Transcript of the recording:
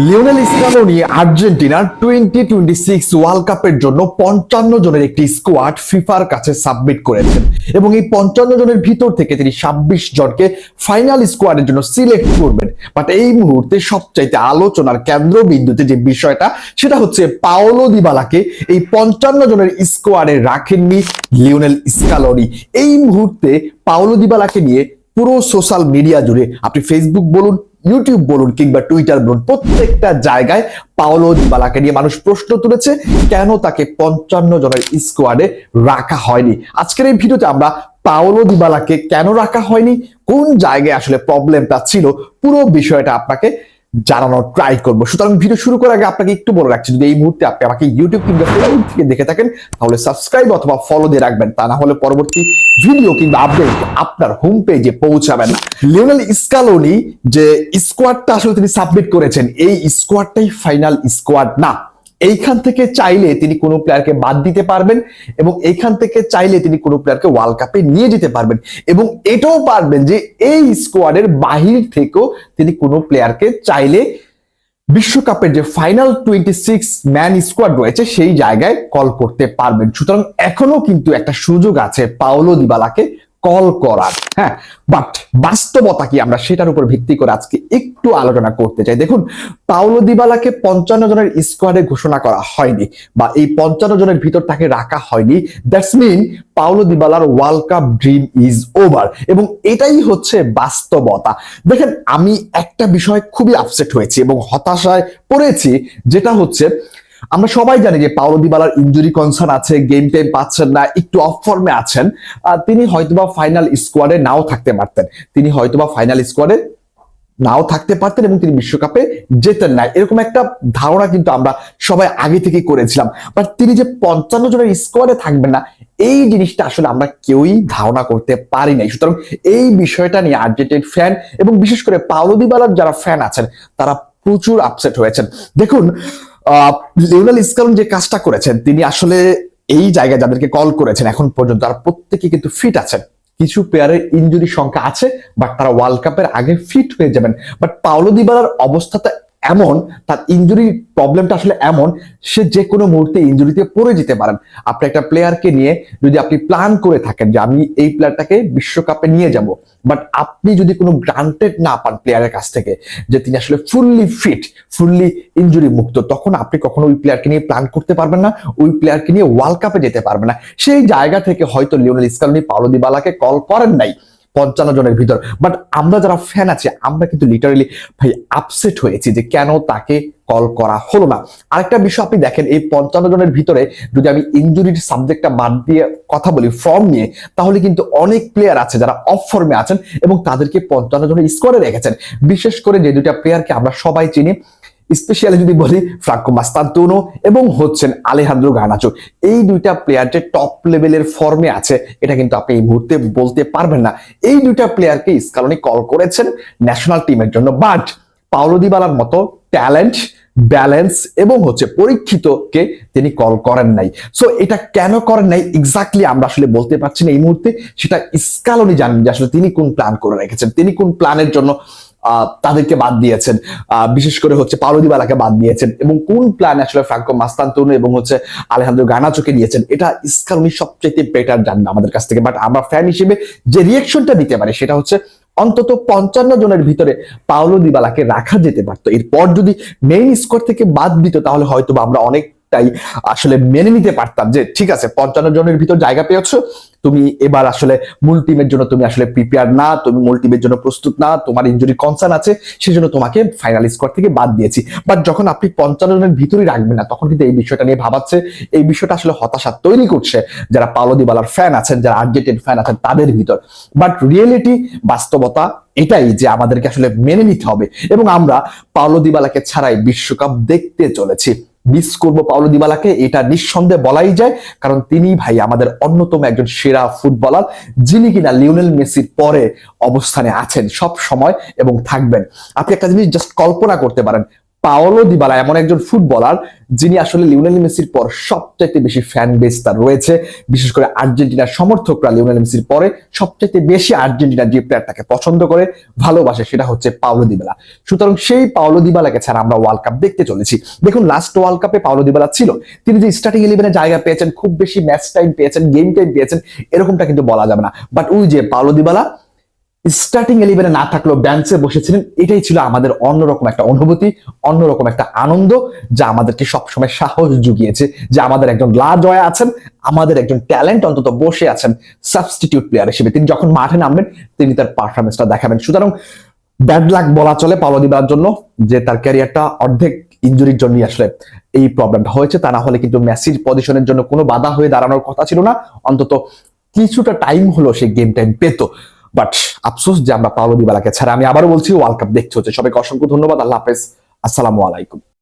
Lionel Scaloni আর্জেন্টিনার 2026 world কাপের জন্য 55 জনের একটি স্কোয়াড ফিফার কাছে সাবমিট করেছেন এবং এই 55 জনের ভিতর থেকে তিনি 26 জনকে ফাইনাল স্কোয়াডের জন্য সিলেক্ট করবেন। বাট এই মুহূর্তে সবচাইতে আলোচনার কেন্দ্রবিন্দুতে যে বিষয়টা সেটা হচ্ছে পাওলো দিবালাকে এই 55 জনের স্কোয়াডে রাখেননি লিওনেল স্কালোনি। এই মুহূর্তে পাওলো দিবালাকে নিয়ে পুরো সোশ্যাল মিডিয়া জুড়ে, আপনি ফেসবুক বলুন, ইউটিউব বলুন কিংবা টুইটার বলুন, প্রত্যেকটা জায়গায় পাওলো দিবালাকে নিয়ে মানুষ প্রশ্ন তুলেছে কেন তাকে 55 জনের স্কোয়াডে রাখা হয়নি। আজকের এই ভিডিওতে আমরা পাওলো দিবালাকে কেন রাখা হয়নি, কোন জায়গায় আসলে প্রবলেমটা ছিল, পুরো বিষয়টা আপনাকে জানানোর ট্রাই করবো। সুতরাং ভিডিও শুরু করার আগে আপনাকে একটু বলে রাখছি, যদি এই মুহূর্তে আপনি আমাকে ইউটিউব কিংবা ফেসবুক থেকে দেখে থাকেন তাহলে সাবস্ক্রাইব অথবা ফলো দিয়ে রাখবেন, তা না হলে পরবর্তী ভিডিও কিংবা আপডেট আপনার হোম পেজে পৌঁছাবেন না। লিওনেল স্কালোনি যে স্কোয়াডটা আসলে তিনি সাবমিট করেছেন, এই স্কোয়াডটাই ফাইনাল স্কোয়াড না। এইখান থেকে চাইলে তিনি কোনো প্লেয়ারকে বাদ দিতে পারবেন এবং এইখান থেকে চাইলে তিনি কোনো প্লেয়ারকে ওয়ার্ল্ড কাপে নিয়ে যেতে পারবেন এবং এটাও পারবেন যে এই স্কোয়াডের বাহির থেকেও তিনি কোনো প্লেয়ারকে চাইলে বিশ্বকাপের যে ফাইনাল 26 ম্যান স্কোয়াড রয়েছে সেই জায়গায় কল করতে পারবেন। সুতরাং এখনো কিন্তু একটা সুযোগ আছে পাওলো দিবালাকে কল করার। হ্যাঁ, বাট বাস্তবতা কি আমরা সেটার উপর ভিত্তি করে আজকে একটু আলোচনা করতে চাই। দেখুন, পাওলো দিবালাকে 55 জনের স্কোয়াডে ঘোষণা করা হয়নি বা এই 55 জনের ভিতর তাকে রাখা হয়নি, দ্যাটস মিন পাওলো দিবালার world cup dream is over এবং এটাই হচ্ছে বাস্তবতা। দেখেন, আমি একটা বিষয় খুবই আপসেট হয়েছি এবং হতাশায় পড়েছি, যেটা হচ্ছে আমরা সবাই জানি যে পাওলো দিবালার ইনজুরি কনসার্ন আছে, গেম টাইম পাচ্ছেন না, একটু অফ ফর্মে আছেন। তিনি হয়তোবা ফাইনাল স্কোয়াডে নাও থাকতে পারতেন, এবং তিনি বিশ্বকাপে যেতেন না, এরকম একটা ধারণা কিন্তু আমরা সবাই আগে থেকে করেছিলাম। বাট তিনি যে 55 জনের স্কোয়াডে থাকবেন না, এই জিনিসটা আসলে আমরা কেউই ধারণা করতে পারি নাই। সুতরাং এই বিষয়টা নিয়ে আর্জেন্টিনার ফ্যান এবং বিশেষ করে পাওলো দিবালার যারা ফ্যান আছেন তারা প্রচুর আপসেট হয়েছেন। দেখুন, লিওনেল স্কালোনি যে কাজটা করেছেন, তিনি আসলে এই জায়গায় যাদেরকে কল করেছেন এখন পর্যন্ত তারা প্রত্যেকে কিন্তু ফিট আছেন। কিছু প্লেয়ারের ইনজুরি সংখ্যা আছে, বাট তারা ওয়ার্ল্ড কাপের আগে ফিট হয়ে যাবেন। বাট পাওলো দিবালার অবস্থাটা এমন, তার ইনজুরি প্রবলেমটা আসলে এমন, সে যে কোনো মুহূর্তে ইনজুরিতে পড়ে যেতে পারেন। আপনি একটা প্লেয়ারকে নিয়ে যদি আপনি প্ল্যান করে থাকেন যে আমি এই প্লেয়ারটাকে বিশ্বকাপে নিয়ে যাব, বাট আপনি যদি কোনো গ্রান্টেড না পান প্লেয়ারের কাছ থেকে যে তিনি আসলে ফুললি ফিট, ফুললি ইনজুরি মুক্ত, তখন আপনি কখনো ওই প্লেয়ারকে নিয়ে প্ল্যান করতে পারবেন না, ওই প্লেয়ারকে নিয়ে ওয়ার্ল্ড কাপে যেতে পারবেন না। সেই জায়গা থেকে হয়তো লিওনেল স্কালোনি পাওলো দিবালাকে কল করেন নাই 55 জনের ভিতর। বাট আমরা যারা ফ্যান আছি আমরা কিন্তু লিটারালি ভাই আপসেট হয়েছি যে কেন তাকে কল করা হলো না। আরেকটা বিষয় আপনি দেখেন, এই 55 জনের ভিতরে যদি আমি ইনজুরির সাবজেক্টটা বাদ দিয়ে কথা বলি ফর্ম নিয়ে, তাহলে কিন্তু অনেক প্লেয়ার আছে যারা অফ ফর্মে আছেন এবং তাদেরকে 55 জনের স্কোয়াডে রেখেছেন। বিশেষ করে যে দুইটা প্লেয়ারকে আমরা সবাই চিনি, স্পেশালি যদি বলি ফ্রাঙ্কো মাস্তানতুনো এবং হচ্ছেন আলেহান্দ্রো গার্নাচো, এই দুইটা প্লেয়ার যে টপ লেভেলের ফর্মে আছে এটা কিন্তু আপনি এই মুহূর্তে বলতে পারবেন না। এই দুইটা প্লেয়ারকে স্কালোনি কল করেছেন ন্যাশনাল টিমের জন্য, বাট পাওলো দিবালার মতো ট্যালেন্ট, ব্যালেন্স এবং হচ্ছে পরীক্ষিতকে তিনি কল করেন নাই। সো এটা কেন করেন নাই এক্স্যাক্টলি আমরা আসলে বলতে পারছি না এই মুহূর্তে, সেটা স্কালোনি জানেন যে আসলে তিনি কোন প্ল্যান করে রেখেছেন, তিনি কোন প্ল্যানের জন্য তাদেরকে বাদ দিয়েছেন, বিশেষ করে হচ্ছে পাওলো দিবালাকে বাদ দিয়েছেন এবং কোন প্ল্যান আসলে ফ্রাঙ্কো মাস্তানতুনো এবং হচ্ছে আলেহান্দ্রো গার্নাচোকে নিয়েছেন, এটা স্কালোনি সবচেয়ে বেটার জানেন আমাদের কাছ থেকে। বাট আমরা ফ্যান হিসেবে যে রিয়েকশনটা দিতে পারি সেটা হচ্ছে অন্তত 55 জনের ভিতরে পাওলো দিবালাকে রাখা যেতে পারতো। এরপর যদি মেইন স্কোয়াড থেকে বাদ দিত তাহলে হয়তো আমরা অনেকটাই আসলে মেনে নিতে পারতাম যে ঠিক আছে 55 জনের ভিতর জায়গা পেয়েছো, তুমি এবার আসলে মূল টিমের জন্য তুমি আসলে প্রিপেয়ার না, তুমি মূল টিমের জন্য প্রস্তুত না, তোমার ইনজুরি কনসার্ন আছে, সেজন্য তোমাকে ফাইনাল স্কোয়াড থেকে বাদ দিয়েছি। বাট যখন আপনি 55 জনের ভিতরেই রাখবেন না, তখন কিন্তু এই বিষয়টা নিয়ে ভাবাচ্ছে, এই বিষয়টা আসলে হতাশা তৈরি করছে যারা পাওলো দিবালার ফ্যান আছেন, যারা আর্জেন্টিনার ফ্যান আছেন তাদের ভিতর। বাট রিয়েলিটি, বাস্তবতা এটাই যে আমাদেরকে আসলে মেনে নিতে হবে এবং আমরা পাওলো দিবালাকে ছাড়াই বিশ্বকাপ দেখতে চলেছি। মিস করবো পাওলো দিবালাকে, এটা নিঃসন্দেহে বলাই যায়, কারণ তিনি ভাই আমাদের অন্যতম একজন সেরা ফুটবলার, যিনি কিনা লিওনেল মেসির পরে অবস্থানে আছেন সব সময় এবং থাকবেন। আপনি একটা জিনিস জাস্ট কল্পনা করতে পারেন, পাওলো দিবালা এমন একজন ফুটবলার যিনি আসলে লিওনেল মেসির পর সবচাইতে বেশি ফ্যান বেস তার রয়েছে, বিশেষ করে আর্জেন্টিনার সমর্থকরা লিওনেল মেসির পরে সবচাইতে বেশি আর্জেন্টিনার যে প্লেয়ারটাকে পছন্দ করে ভালোবাসে সেটা হচ্ছে পাওলো দিবালা। সুতরাং সেই পাওলো দিবালাকে ছাড়া আমরা ওয়ার্ল্ড কাপ দেখতে চলেছি। দেখুন লাস্ট ওয়ার্ল্ড কাপে পাওলো দিবালা ছিল, তিনি যে স্টার্টিং 11-এ জায়গা পেয়েছেন, খুব বেশি ম্যাচ টাইম পেয়েছেন, গেম টাইম পেয়েছেন এরকমটা কিন্তু বলা যাবে না। বাট ওই যে পাওলো দিবালা স্টার্টিং 11-এ না থাকলেও বেঞ্চে বসেছিলেন, এটাই ছিল আমাদের অন্যরকম একটা অনুভূতি, অন্যরকম একটা আনন্দ, যা আমাদেরকে সবসময় সাহস জুগিয়েছে যে আমাদের একজন লা জয়া আছেন, আমাদের একজন ট্যালেন্ট অন্তত বসে আছেন সাবস্টিটিউট প্লেয়ার হিসেবে। তিনি যখন মাঠে নামবেন তিনি তার পারফরমেন্সটা দেখাবেন। সুতরাং ব্যাড লাক বলা চলে পাওলো দিবালার জন্য যে তার ক্যারিয়ারটা অর্ধেক ইনজুরির জন্যই আসলে এই প্রবলেমটা হয়েছে। তা না হলে কিন্তু মেসির পজিশনের জন্য কোনো বাধা হয়ে দাঁড়ানোর কথা ছিল না, অন্তত কিছুটা টাইম হলো সে গেম টাইম পেত। বাট আফসোস যে আমরা পাওলো দিবালাকে ছাড়া, আমি আবারও বলছি, ওয়ার্ল্ড কাপ দেখতে হচ্ছে। সবাইকে অসংখ্য ধন্যবাদ। আল্লাহ হাফেজ, আসসালামু আলাইকুম।